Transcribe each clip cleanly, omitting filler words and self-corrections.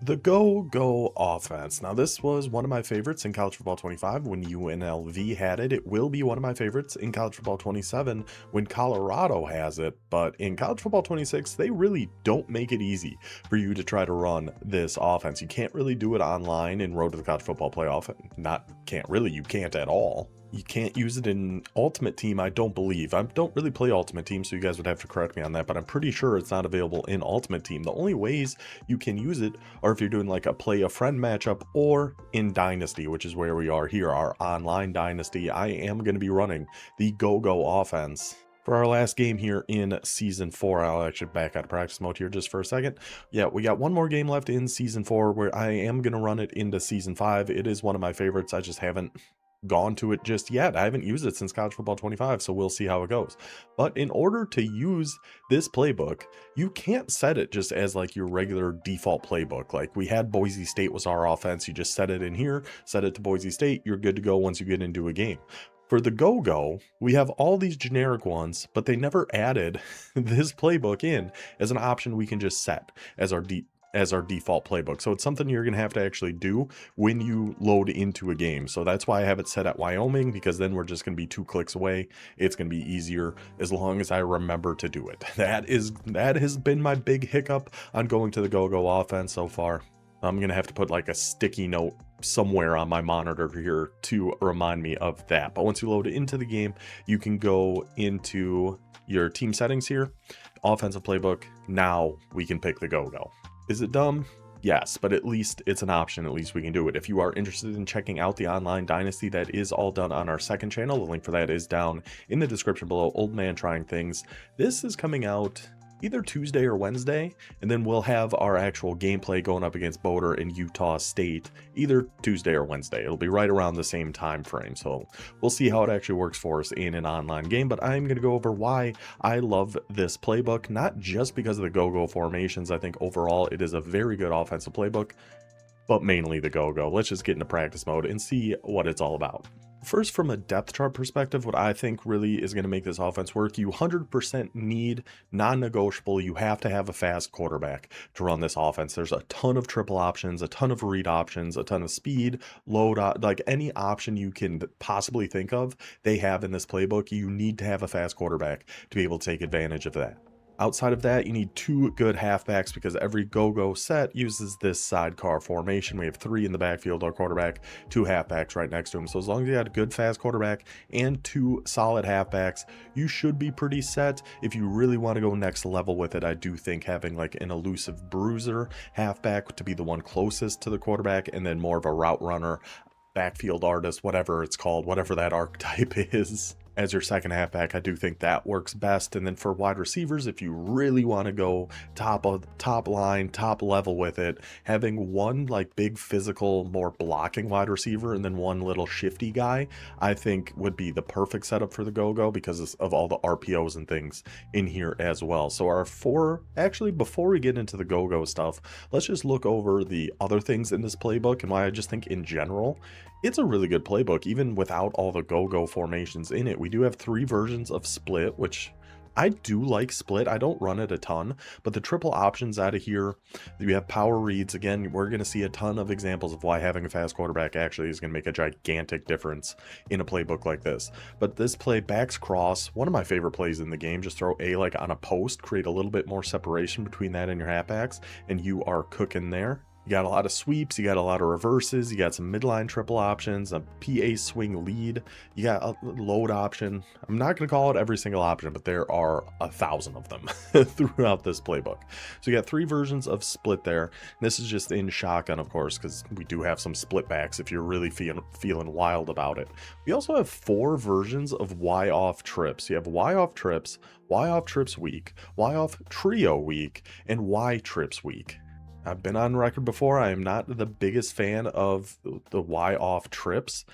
The GoGo Offense. Now, this was one of my favorites in College Football 25 when UNLV had it. It will be one of my favorites in College Football 27 when Colorado has it. But in College Football 26, they really don't make it easy for you to try to run this offense. You can't really do it online in Road to the College Football Playoff. Not can't really, you can't at all. You can't use it in Ultimate Team, I don't believe. I don't really play Ultimate Team, so you guys would have to correct me on that, but I'm pretty sure it's not available in Ultimate Team. The only ways you can use it are if you're doing like a play a friend matchup or in Dynasty, which is where we are here, our online Dynasty. I am going to be running the GoGo Offense. For our last game here in Season 4, I'll actually back out of practice mode here just for a second. Yeah, we got one more game left in Season 4 where I am going to run it into Season 5. It is one of my favorites. I just haven't gone to it just yet. I haven't used it since College Football 25, so we'll see how it goes. But in order to use this playbook, you can't set it just as like your regular default playbook. Like we had Boise State was our offense. You just set it in here, set it to Boise State. You're good to go once you get into a game. For the GoGo, we have all these generic ones, but they never added this playbook in as an option we can just set as our default playbook. So it's something you're going to have to actually do when you load into a game. So that's why I have it set at Wyoming, because then we're just going to be 2 clicks away. It's going to be easier as long as I remember to do it. That has been my big hiccup on going to the GoGo Offense so far. I'm going to have to put like a sticky note somewhere on my monitor here to remind me of that. But once you load it into the game, you can go into your team settings here, offensive playbook. Now we can pick the GoGo. Is it dumb? Yes, but at least it's an option. At least we can do it. If you are interested in checking out the online Dynasty, that is all done on our second channel. The link for that is down in the description below. Old Man Trying Things. This is coming out either Tuesday or Wednesday, and then we'll have our actual gameplay going up against Boulder and Utah State either Tuesday or Wednesday. It'll be right around the same time frame, so we'll see how it actually works for us in an online game. But I'm going to go over why I love this playbook, not just because of the go-go formations. I think overall it is a very good offensive playbook, but mainly the go-go. Let's just get into practice mode and see what it's all about. First, from a depth chart perspective, what I think really is going to make this offense work, you 100% need, non-negotiable, you have to have a fast quarterback to run this offense. There's a ton of triple options, a ton of read options, a ton of speed, load, like any option you can possibly think of, they have in this playbook. You need to have a fast quarterback to be able to take advantage of that. Outside of that, you need 2 good halfbacks because every go-go set uses this sidecar formation. We have 3 in the backfield, our quarterback, 2 halfbacks right next to him. So as long as you got a good fast quarterback and 2 solid halfbacks, you should be pretty set. If you really want to go next level with it, I do think having like an elusive bruiser halfback to be the one closest to the quarterback, and then more of a route runner, backfield artist, whatever it's called, whatever that archetype is, as your second halfback. I do think that works best. And then for wide receivers, if you really want to go top line, top level with it, having one like big physical, more blocking wide receiver and then one little shifty guy, I think would be the perfect setup for the go-go because of all the RPOs and things in here as well. So our 4, actually before we get into the go-go stuff, let's just look over the other things in this playbook and why I just think in general it's a really good playbook, even without all the go-go formations in it. We do have 3 versions of split, which I do like split. I don't run it a ton, but the triple options out of here, we have power reads. Again, we're going to see a ton of examples of why having a fast quarterback actually is going to make a gigantic difference in a playbook like this. But this play, backs cross, one of my favorite plays in the game. Just throw a like on a post, create a little bit more separation between that and your halfbacks, and you are cooking there. You got a lot of sweeps, you got a lot of reverses, you got some midline triple options, a PA swing lead, you got a load option. I'm not going to call it every single option, but there are 1,000 of them throughout this playbook. So you got 3 versions of split there. And this is just in shotgun, of course, because we do have some split backs if you're really feeling wild about it. We also have 4 versions of Y off trips. You have Y off trips week, Y off trio week, and Y trips week. I've been on record before, I am not the biggest fan of the Y off trips,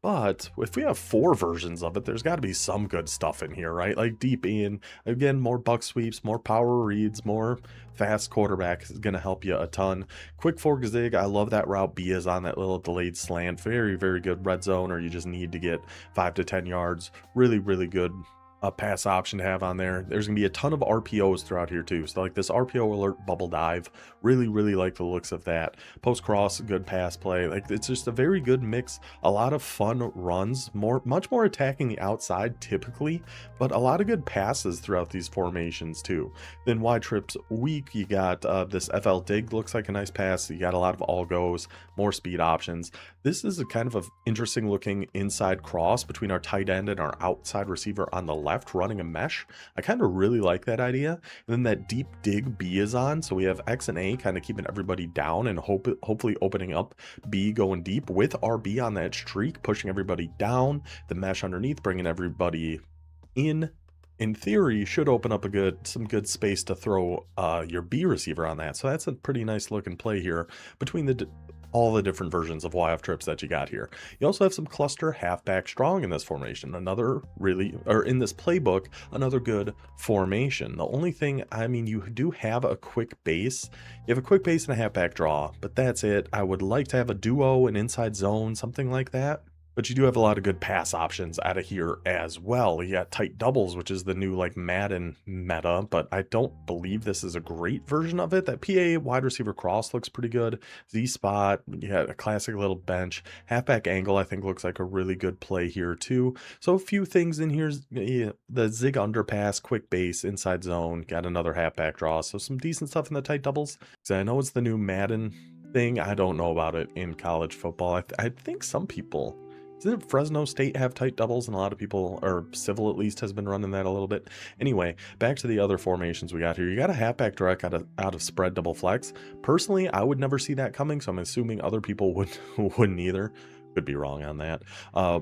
but if we have 4 versions of it, there's got to be some good stuff in here, right? Like deep in, again, more buck sweeps, more power reads, more fast quarterback is going to help you a ton. Quick fork zig, I love that route B is on, that little delayed slant. Very, very good red zone, or you just need to get 5 to 10 yards. Really, really good pass option to have on there. There's gonna be a ton of RPOs throughout here too. So like this RPO alert bubble dive, really like the looks of that. Post cross, good pass play. Like it's just a very good mix. A lot of fun runs, much more attacking the outside typically, but a lot of good passes throughout these formations too. Then Y trips weak, you got this FL dig, looks like a nice pass. You got a lot of all goes, more speed options. This is a kind of an interesting looking inside cross between our tight end and our outside receiver on the left running a mesh. I kind of really like that idea. And then that deep dig B is on, so we have X and A kind of keeping everybody down and hopefully opening up B going deep with RB on that streak, pushing everybody down, the mesh underneath, bringing everybody in theory, should open up some good space to throw your B receiver on that. So that's a pretty nice looking play here between all the different versions of YF trips that you got here. You also have some cluster halfback strong in this formation. In this playbook, another good formation. The only thing, I mean, you do have a quick base. You have a quick base and a halfback draw, but that's it. I would like to have a duo, an inside zone, something like that. But you do have a lot of good pass options out of here as well. You got tight doubles, which is the new like Madden meta, but I don't believe this is a great version of it. That PA wide receiver cross looks pretty good. Z spot, you got a classic little bench. Halfback angle, I think looks like a really good play here too. So a few things in here, the zig underpass, quick base, inside zone, got another halfback draw. So some decent stuff in the tight doubles. So I know it's the new Madden thing. I don't know about it in college football. I think some people, doesn't Fresno State have tight doubles? And a lot of people, or Civil at least, has been running that a little bit. Anyway, back to the other formations we got here. You got a halfback direct out of spread double flex. Personally, I would never see that coming, so I'm assuming other people wouldn't either. Could be wrong on that.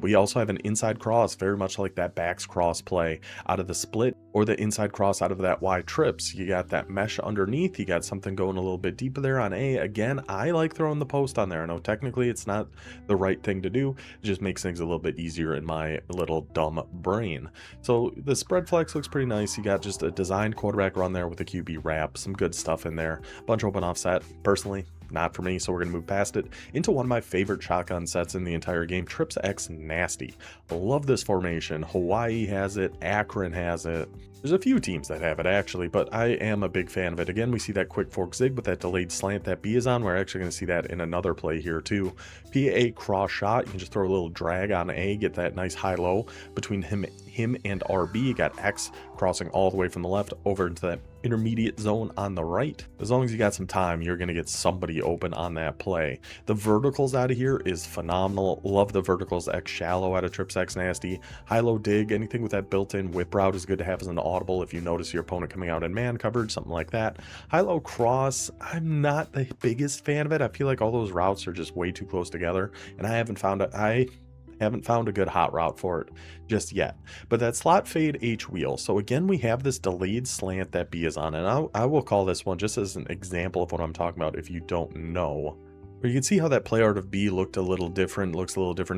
We also have an inside cross, very much like that backs cross play out of the split, or the inside cross out of that Y trips. You got that mesh underneath. You got something going a little bit deeper there on A. Again, I like throwing the post on there. I know technically it's not the right thing to do. It just makes things a little bit easier in my little dumb brain. So the spread flex looks pretty nice. You got just a designed quarterback run there with a QB wrap, some good stuff in there. Bunch open offset. Personally, not for me, so we're going to move past it into one of my favorite shotgun sets in the entire game, Trips X Nasty. I love this formation. Hawaii has it, Akron has it. There's a few teams that have it actually, but I am a big fan of it. Again, we see that quick fork zig with that delayed slant that B is on. We're actually going to see that in another play here too. PA cross shot, you can just throw a little drag on A, get that nice high-low between him and RB. You got X crossing all the way from the left over into that intermediate zone on the right. As long as you got some time, you're going to get somebody open on that play. The verticals out of here is phenomenal. Love the verticals. X shallow out of Trips X Nasty. High-low dig, anything with that built-in whip route is good to have as an audible if you notice your opponent coming out in man coverage, something like that. High-low cross, I'm not the biggest fan of it. I feel like all those routes are just way too close together, and I haven't found a good hot route for it just yet. But that slot fade H wheel. So again, we have this delayed slant that B is on, and I will call this one just as an example of what I'm talking about if you don't know. But you can see how that play art of B looks a little different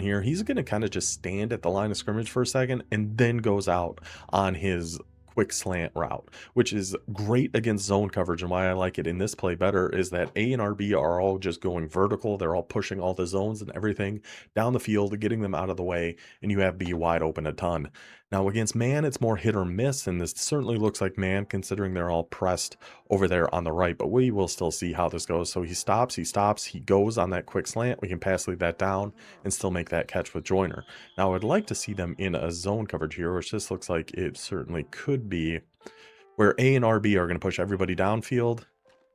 here. He's going to kind of just stand at the line of scrimmage for a second and then goes out on his quick slant route, which is great against zone coverage. And why I like it in this play better is that A and RB are all just going vertical. They're all pushing all the zones and everything down the field, getting them out of the way, and you have B wide open a ton. Now against man, it's more hit or miss, and this certainly looks like man considering they're all pressed over there on the right, but we will still see how this goes. So he stops, he goes on that quick slant. We can pass lead that down and still make that catch with Joyner. Now I'd like to see them in a zone coverage here, which this looks like it certainly could be, where A and RB are going to push everybody downfield,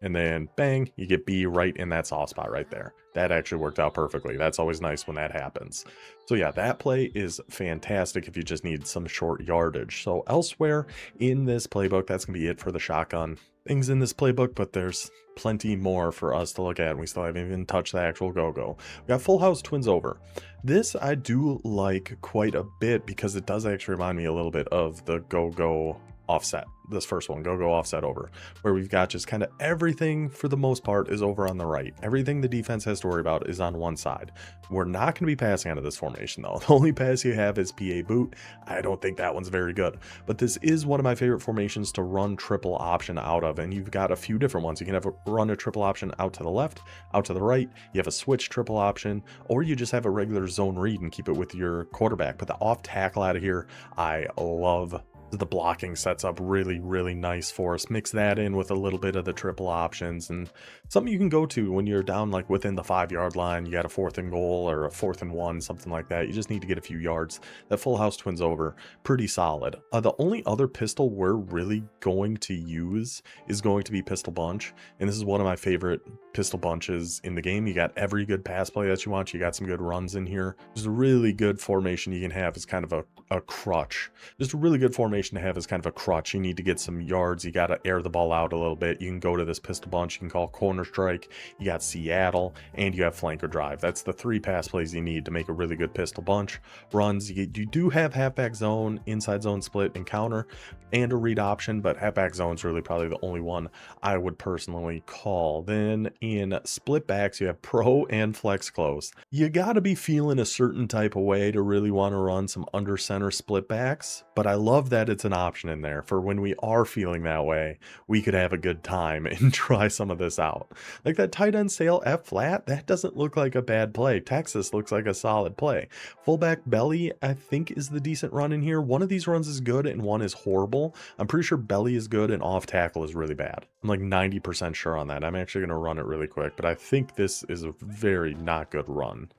and then bang, you get B right in that soft spot right there. That actually worked out perfectly. That's always nice when that happens. So yeah, that play is fantastic if you just need some short yardage. So elsewhere in this playbook, that's going to be it for the shotgun things in this playbook, but there's plenty more for us to look at. We still haven't even touched the actual go-go. We got full house twins over. This I do like quite a bit because it does actually remind me a little bit of the go-go offset. This first one, go-go offset over, where we've got just kind of everything for the most part is over on the right. Everything the defense has to worry about is on one side. We're not going to be passing out of this formation though. The only pass you have is PA boot. I don't think that one's very good, but this is one of my favorite formations to run triple option out of, and you've got a few different ones. You can run a triple option out to the left, out to the right. You have a switch triple option, or you just have a regular zone read and keep it with your quarterback. But the off tackle out of here, I love The blocking sets up really, really nice for us. Mix that in with a little bit of the triple options and something you can go to when you're down like within the 5-yard line. You got a 4th and goal or a 4th and 1, something like that. You just need to get a few yards. That full house twins over, pretty solid. The only other pistol we're really going to use is going to be Pistol Bunch. And this is one of my favorite pistol bunches in the game. You got every good pass play that you want. You got some good runs in here. There's a really good formation you can have as kind of a crutch. Just a really good formation to have as kind of a crutch. You need to get some yards. You got to air the ball out a little bit. You can go to this pistol bunch. You can call corner strike. You got Seattle and you have flanker drive. That's the 3 pass plays you need to make a really good pistol bunch. Runs, you do have halfback zone, inside zone split, and counter, and a read option, but halfback zone is really probably the only one I would personally call. Then in split backs, you have pro and flex close. You got to be feeling a certain type of way to really want to run some under center split backs, but I love that it's an option in there for when we are feeling that way, we could have a good time and try some of this out. Like that tight end sail F flat, that doesn't look like a bad play. Texas looks like a solid play. Fullback belly, I think, is the decent run in here. One of these runs is good and one is horrible. I'm pretty sure belly is good and off tackle is really bad. I'm like 90% sure on that. I'm actually going to run it really quick, but I think this is a very not good run.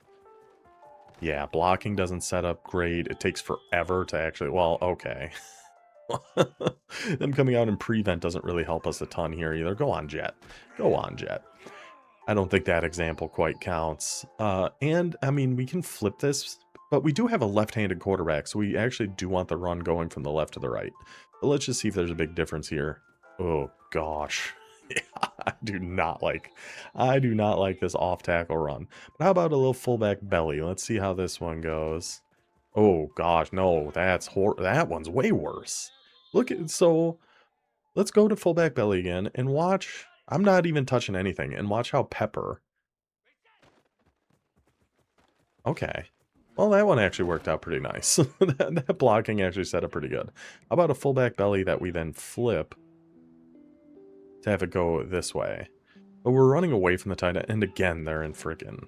Yeah, blocking doesn't set up great. It takes forever to actually, well, okay. Them coming out in prevent doesn't really help us a ton here either. Go on, Jet. Go on, Jet. I don't think that example quite counts. And, I mean, we can flip this, but we do have a left-handed quarterback, so we actually do want the run going from the left to the right. But let's just see if there's a big difference here. Oh, gosh. Yeah, I do not like this off-tackle run. But how about a little fullback belly? Let's see how this one goes. Oh, gosh, no, that one's way worse. Look at, so let's go to fullback belly again and watch. I'm not even touching anything, and watch how Pepper. Okay. Well, that one actually worked out pretty nice. that blocking actually set up pretty good. How about a fullback belly that we then flip to have it go this way? But we're running away from the tight end, and again, they're in freaking...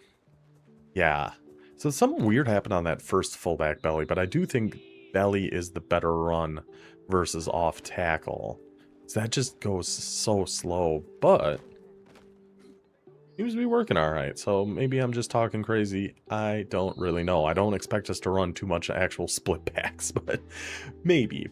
Yeah. So something weird happened on that first fullback belly, but I do think belly is the better run versus off tackle. So that just goes so slow, but seems to be working all right. So maybe I'm just talking crazy. I don't really know. I don't expect us to run too much actual split backs, but maybe.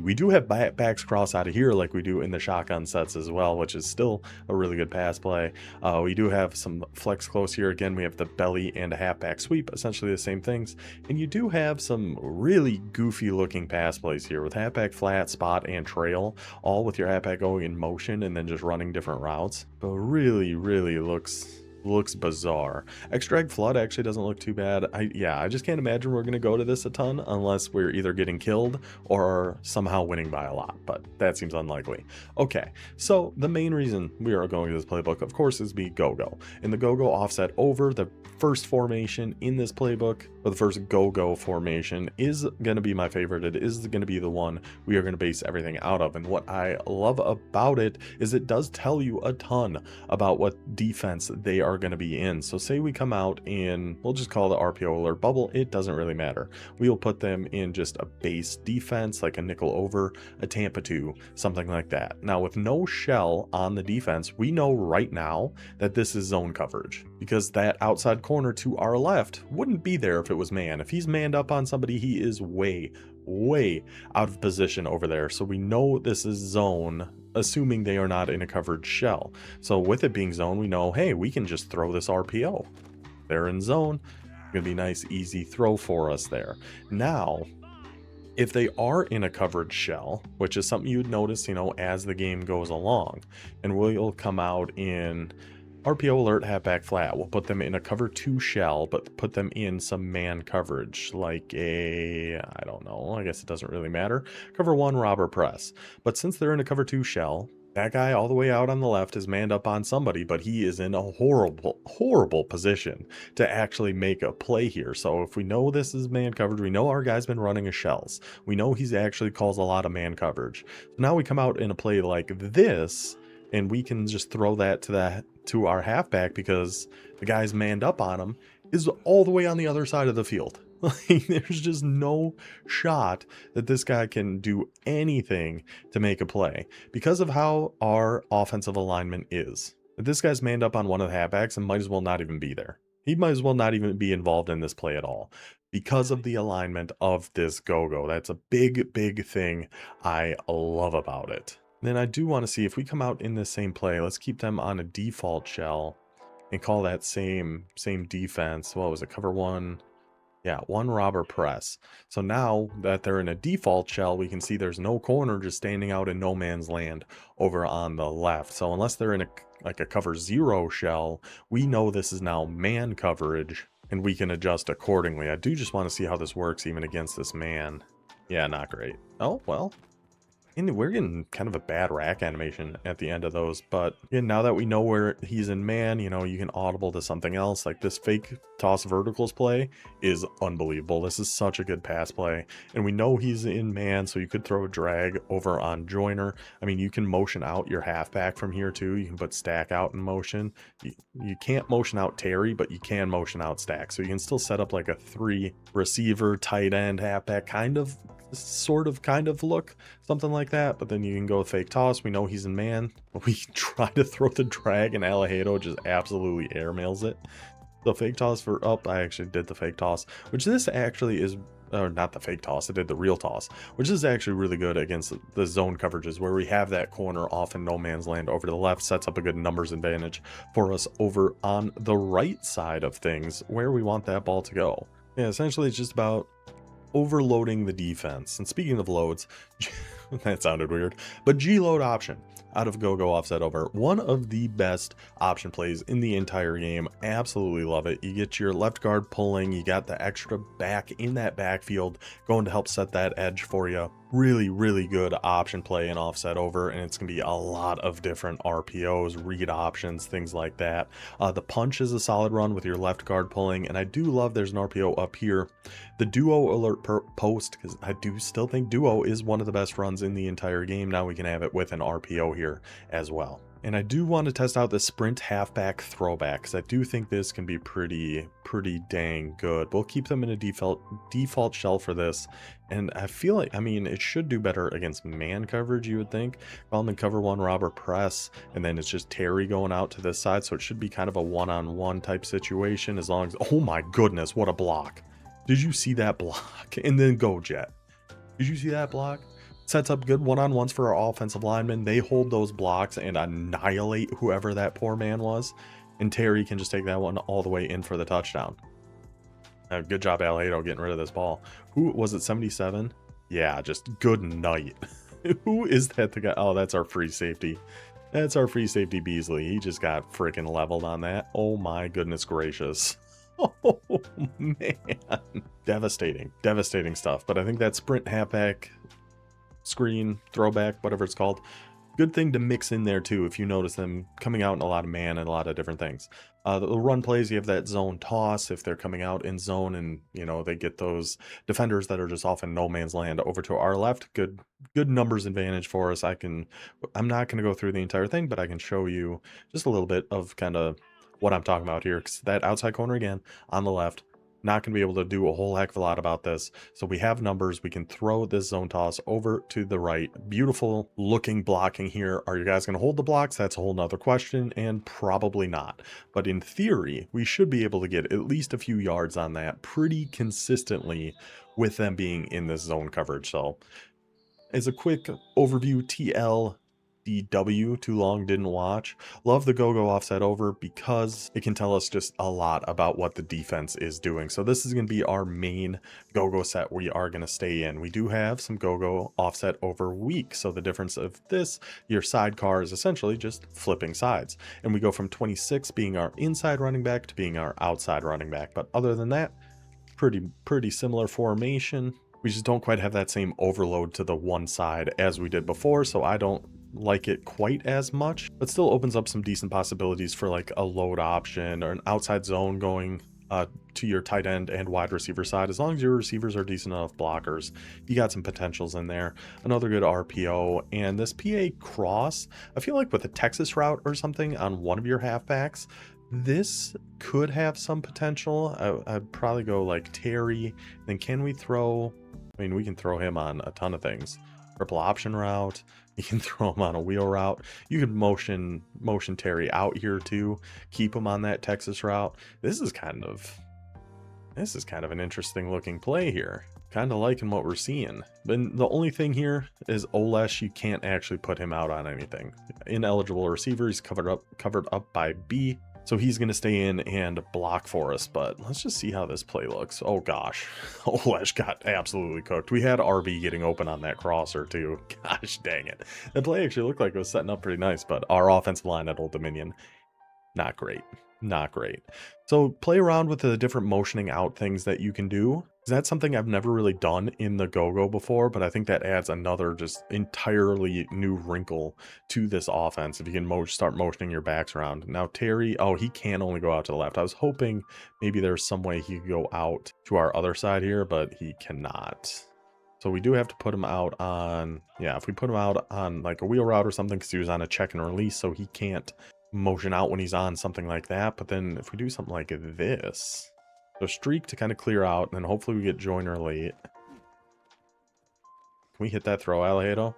We do have backs cross out of here like we do in the shotgun sets as well, which is still a really good pass play. We do have some flex close here. Again, we have the belly and a halfback sweep, essentially the same things. And you do have some really goofy looking pass plays here with halfback flat, spot, and trail, all with your halfback going in motion and then just running different routes. But really looks bizarre. X-Drag Flood actually doesn't look too bad. I just can't imagine we're going to go to this a ton unless we're either getting killed or somehow winning by a lot, but that seems unlikely. Okay, so the main reason we are going to this playbook, of course, is be GoGo. And the GoGo offset over the first formation in this playbook, or the first GoGo formation, is going to be my favorite. It is going to be the one we are going to base everything out of. And what I love about it is it does tell you a ton about what defense they are going to be in. So say we come out in, we'll just call the RPO alert bubble. It doesn't really matter. We will put them in just a base defense, like a nickel over, a Tampa 2, something like that. Now with no shell on the defense, we know right now that this is zone coverage, because that outside corner to our left wouldn't be there if it was man. If he's manned up on somebody, he is way out of position over there. So we know this is zone, assuming they are not in a covered shell. So with it being zone, we know, hey, we can just throw this RPO. They're in zone. It's gonna be a nice, easy throw for us there. Now, if they are in a covered shell, which is something you'd notice, as the game goes along, and we'll come out in RPO alert, halfback flat. We'll put them in a cover 2 shell, but put them in some man coverage, like I don't know, I guess it doesn't really matter. Cover 1 robber press. But since they're in a cover 2 shell, that guy all the way out on the left is manned up on somebody, but he is in a horrible position to actually make a play here. So if we know this is man coverage, we know our guy's been running a shells. We know he's actually calls a lot of man coverage. So now we come out in a play like this, and we can just throw that to our halfback because the guy's manned up on him is all the way on the other side of the field. Like, there's just no shot that this guy can do anything to make a play because of how our offensive alignment is. If this guy's manned up on one of the halfbacks and might as well not even be there. He might as well not even be involved in this play at all because of the alignment of this go-go. That's a big, big thing I love about it. Then I do want to see if we come out in the same play, let's keep them on a default shell and call that same defense. What was it? Cover one. Yeah, one robber press. So now that they're in a default shell, we can see there's no corner just standing out in no man's land over on the left. So unless they're in a cover 0 shell, we know this is now man coverage and we can adjust accordingly. I do just want to see how this works even against this man. Yeah, not great. Oh, well. And we're getting kind of a bad rack animation at the end of those, but again, now that we know where he's in man, you know, you can audible to something else. Like this fake toss verticals play is unbelievable. This is such a good pass play, and we know he's in man, so you could throw a drag over on Joyner. I mean, you can motion out your halfback from here too. You can put Stack out in motion. You can't motion out Terry, but you can motion out Stack, so you can still set up like a 3 receiver tight end halfback kind of look, something like that. But then you can go fake toss. We know he's in man. We try to throw the drag and Alejado just absolutely airmails it. The fake toss for up. I actually did the fake toss, which this actually is, or not the fake toss, I did the real toss, which is actually really good against the zone coverages where we have that corner off in no man's land over to the left. Sets up a good numbers advantage for us over on the right side of things where we want that ball to go. Yeah, essentially it's just about overloading the defense. And speaking of loads, that sounded weird, but G load option out of GoGo Offset Over, one of the best option plays in the entire game. Absolutely love it. You get your left guard pulling, you got the extra back in that backfield going to help set that edge for you. Really, really good option play in Offset Over, and it's going to be a lot of different RPOs, read options, things like that. The punch is a solid run with your left guard pulling, and I do love there's an RPO up here. The duo alert post, because I do still think duo is one of the best runs in the entire game. Now we can have it with an RPO here as well. And I do want to test out the sprint halfback throwback because I do think this can be pretty dang good. We'll keep them in a default shell for this. And I feel like, I mean, it should do better against man coverage, you would think. Call them in cover 1 robber press, and then it's just Terry going out to this side. So it should be kind of a one-on-one type situation as long as, oh my goodness, what a block. Did you see that block? And then go Jet. Did you see that block? Sets up good one-on-ones for our offensive linemen. They hold those blocks and annihilate whoever that poor man was. And Terry can just take that one all the way in for the touchdown. Good job, Alejado, getting rid of this ball. Who was it, 77? Yeah, just good night. Who is that the guy? Oh, that's our free safety. That's our free safety Beasley. He just got freaking leveled on that. Oh my goodness gracious. Oh man. Devastating stuff. But I think that sprint halfback screen throwback, whatever it's called, good thing to mix in there too if you notice them coming out in a lot of man and a lot of different things. The run plays, you have that zone toss if they're coming out in zone and you know they get those defenders that are just off in no man's land over to our left. Good numbers advantage for us. I'm not going to go through the entire thing, but I can show you just a little bit of kind of what I'm talking about here, because that outside corner again on the left, not going to be able to do a whole heck of a lot about this. So we have numbers. We can throw this zone toss over to the right. Beautiful looking blocking here. Are you guys going to hold the blocks? That's a whole nother question, and probably not. But in theory, we should be able to get at least a few yards on that pretty consistently with them being in this zone coverage. So as a quick overview, TLDW, too long, didn't watch. Love the GoGo Offset Over because it can tell us just a lot about what the defense is doing. So this is going to be our main GoGo set we are going to stay in. We do have some GoGo Offset Over weak. So the difference of this, your sidecar is essentially just flipping sides. And we go from 26 being our inside running back to being our outside running back. But other than that, pretty similar formation. We just don't quite have that same overload to the one side as we did before, so I don't like it quite as much, but still opens up some decent possibilities for like a load option or an outside zone going to your tight end and wide receiver side. As long as your receivers are decent enough blockers, you got some potentials in there. Another good RPO, and this PA cross, I feel like with a Texas route or something on one of your halfbacks, This could have some potential. I'd probably go like Terry. Then can we throw? I mean, we can throw him on a ton of things. Triple option route. You can throw him on a wheel route. You could motion Terry out here too. Keep him on that Texas route. This is kind of an interesting looking play here. Kind of liking what we're seeing. But the only thing here is Olesh, you can't actually put him out on anything. Ineligible receiver, he's covered up by B. So he's going to stay in and block for us, but let's just see how this play looks. Oh gosh, Olesh got absolutely cooked. We had RB getting open on that crosser too. Gosh dang it. The play actually looked like it was setting up pretty nice, but our offensive line at Old Dominion, not great. Not great. So play around with the different motioning out things that you can do. That's something I've never really done in the GoGo before, but I think that adds another just entirely new wrinkle to this offense if you can start motioning your backs around. Now Terry, oh, he can only go out to the left. I was hoping maybe there's some way he could go out to our other side here, but he cannot. So we do have to put him out on, yeah, if we put him out on like a wheel route or something, because he was on a check and release, so he can't motion out when he's on something like that. But then if we do something like this, so streak to kind of clear out, and then hopefully we get joiner late. Can we hit that throw, Alejado?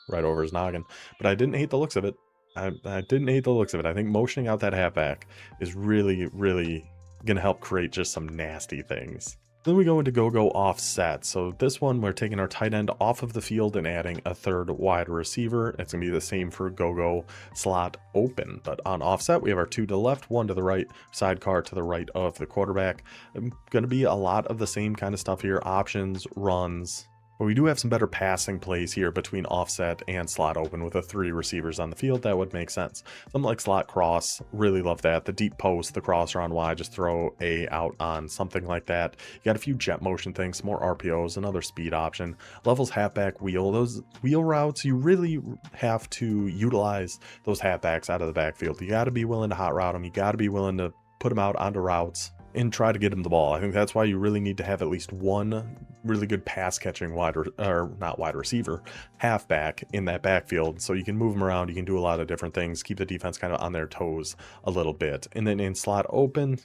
Right over his noggin. But I didn't hate the looks of it. I didn't hate the looks of it. I think motioning out that halfback is really, really going to help create just some nasty things. Then we go into GoGo Offset. So this one, we're taking our tight end off of the field and adding a third wide receiver. It's going to be the same for GoGo Slot Open. But on Offset, we have our two to the left, one to the right, sidecar to the right of the quarterback. Going to be a lot of the same kind of stuff here. Options, runs. But we do have some better passing plays here between offset and slot open with the three receivers on the field. That would make sense. Something like slot cross, really love that. The deep post, the crosser on Y, just throw A out on something like that. You got a few jet motion things, more RPOs, another speed option. Levels halfback wheel. Those wheel routes, you really have to utilize those halfbacks out of the backfield. You got to be willing to hot route them. You got to be willing to put them out onto routes and try to get him the ball. I think that's why you really need to have at least one really good pass catching not wide receiver, halfback in that backfield, so you can move him around. You can do a lot of different things, keep the defense kind of on their toes a little bit. And then in slot open,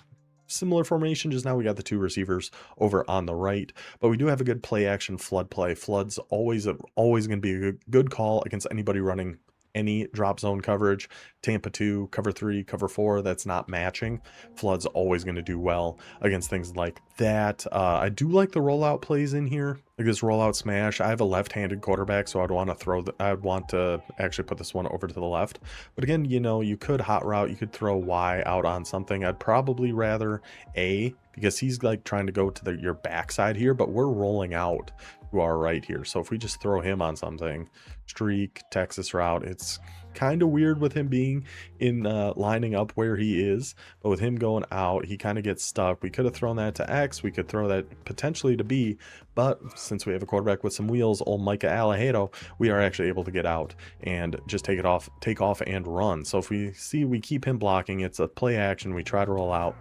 similar formation, just now we got the two receivers over on the right, but we do have a good play action flood play. Flood's always going to be a good call against anybody running any drop zone coverage. Tampa 2, cover 3, cover 4, that's not matching. Flood's always going to do well against things like that. I do like the rollout plays in here, like this rollout smash. I have a left-handed quarterback, so I'd want to actually put this one over to the left. But again, you know, you could hot route, you could throw Y out on something. I'd probably rather A, because he's like trying to go to your backside here, but we're rolling out to our right here. So if we just throw him on something, streak, Texas route, it's kind of weird with him being in lining up where he is, but with him going out, he kind of gets stuck. We could have thrown that to X, we could throw that potentially to B, but since we have a quarterback with some wheels, old Micah Alejado, we are actually able to get out and just take off and run. So if we see we keep him blocking, it's a play action, we try to roll out.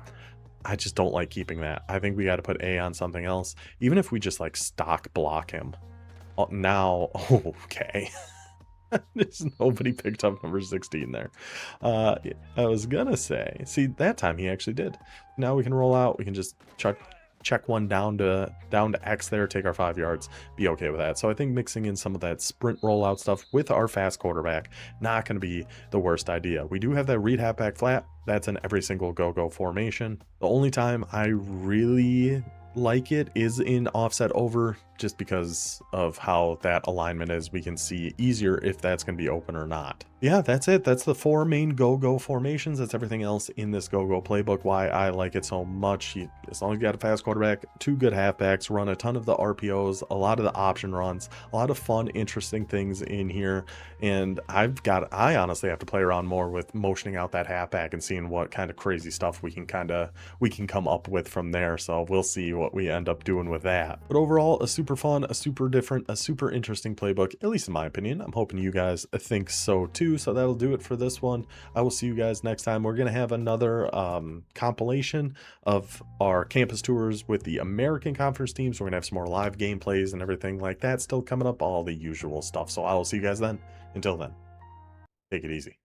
I just don't like keeping that. I think we got to put A on something else, even if we just like stock block him. Now, okay. There's nobody picked up number 16 there. I was gonna say, see, that time he actually did. Now we can roll out. We can just check one down to X there, take our 5 yards, be okay with that. So I think mixing in some of that sprint rollout stuff with our fast quarterback, not going to be the worst idea. We do have that read halfback flat. That's in every single GoGo formation. The only time I really like it is in offset over, just because of how that alignment is. We can see easier if that's going to be open or not. Yeah, that's it. That's the 4 main GoGo formations. That's everything else in this GoGo playbook. Why I like it so much. As long as you got a fast quarterback, 2 good halfbacks, run a ton of the RPOs, a lot of the option runs, a lot of fun, interesting things in here. And I honestly have to play around more with motioning out that halfback and seeing what kind of crazy stuff we can come up with from there. So we'll see what we end up doing with that. But overall, a super fun, a super different, a super interesting playbook, at least in my opinion. I'm hoping you guys think so too. So that'll do it for this one. I will see you guys next time. We're going to have another compilation of our campus tours with the American Conference teams. We're going to have some more live gameplays and everything like that still coming up, all the usual stuff. So I will see you guys then. Until then, take it easy.